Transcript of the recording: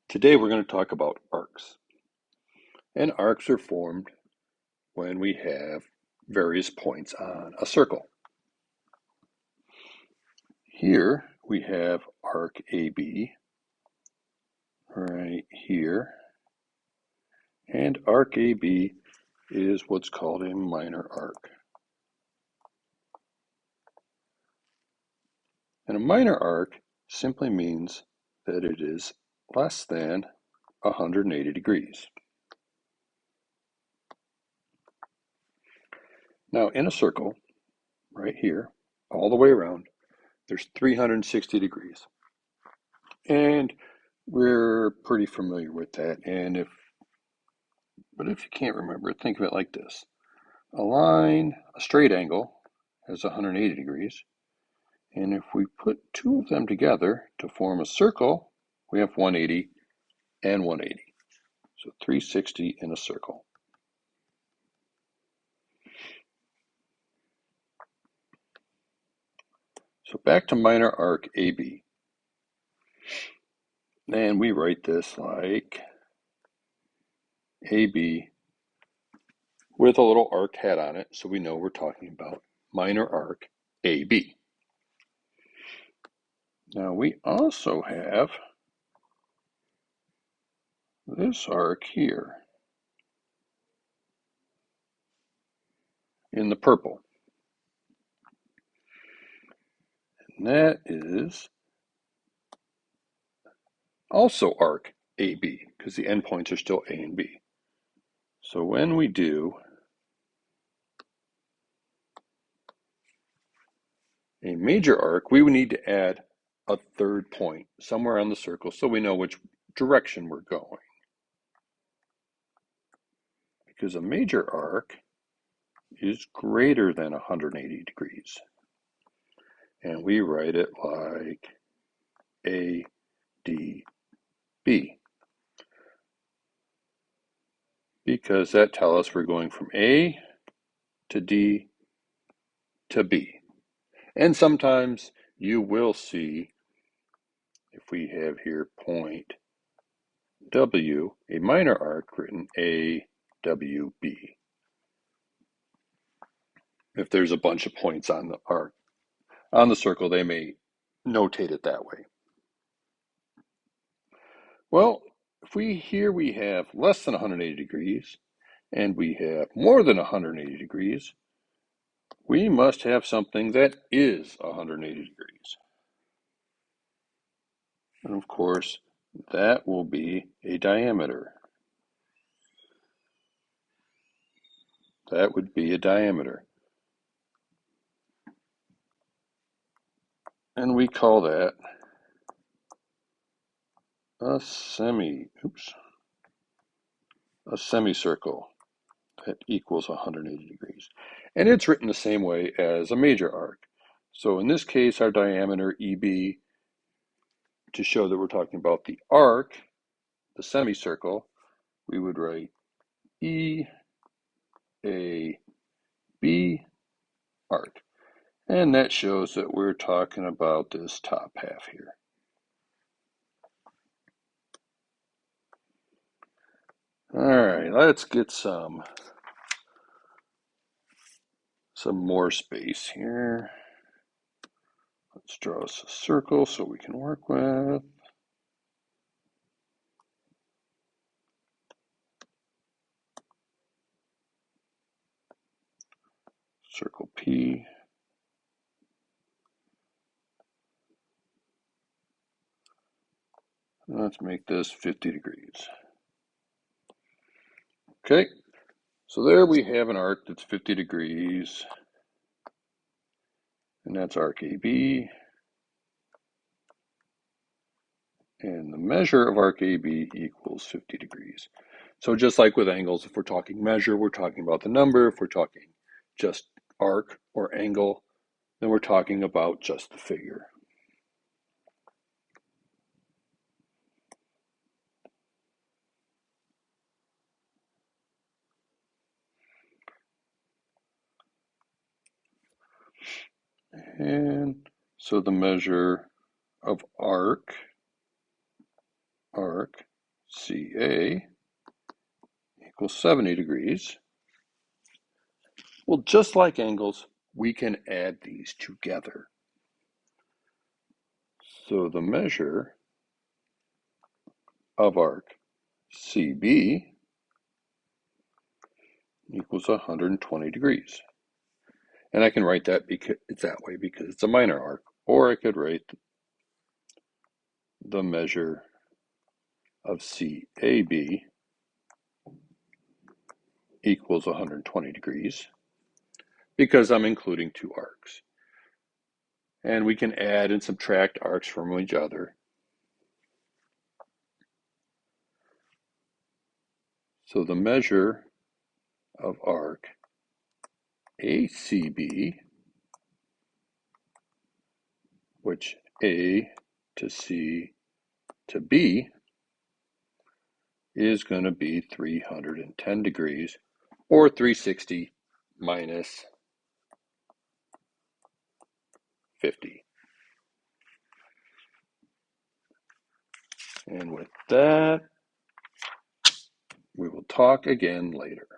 Today we're going to talk about arcs. And arcs are formed when we have various points on a circle. Here we have arc AB right here. And arc AB is what's called a minor arc. And a minor arc simply means that it is less than 180 degrees. Now in a circle, right here, all the way around, there's 360 degrees. And we're pretty familiar with that. But if you can't remember it, think of it like this. A straight angle has 180 degrees. And if we put two of them together to form a circle, we have 180 and 180. So 360 in a circle. So back to minor arc AB. And we write this like AB with a little arc hat on it, so we know we're talking about minor arc AB. Now we also have this arc here in the purple. And that is also arc AB because the endpoints are still A and B. So when we do a major arc, we would need to add a third point somewhere on the circle so we know which direction we're going. Because a major arc is greater than 180 degrees. And we write it like ADB because that tells us we're going from A to D to B. And sometimes you will see, if we have here point W, a minor arc written AWB. If there's a bunch of points on the arc, on the circle, they may notate it that way. Well, if we have less than 180 degrees and we have more than 180 degrees, we must have something that is 180 degrees. And of course, that will be a diameter. That would be a diameter. And we call that a semicircle that equals 180 degrees. And it's written the same way as a major arc. So in this case, our diameter EB, to show that we're talking about the arc, the semicircle, we would write EAB arc. And that shows that we're talking about this top half here. All right, let's get some more space here. Let's draw us a circle so we can work with. Circle P. Let's make this 50 degrees. Okay, so there we have an arc that's 50 degrees, and that's arc AB. And the measure of arc AB equals 50 degrees. So just like with angles, if we're talking measure, we're talking about the number. If we're talking just arc or angle, then we're talking about just the figure. And so the measure of arc CA equals 70 degrees. Well, just like angles, we can add these together. So the measure of arc CB equals 120 degrees. And I can write that because it's that way because it's a minor arc, or I could write the measure of CAB equals 120 degrees because I'm including two arcs. And we can add and subtract arcs from each other. So the measure of arc ACB, which A to C to B, is going to be 310 degrees, or 360 minus 50. And with that, we will talk again later.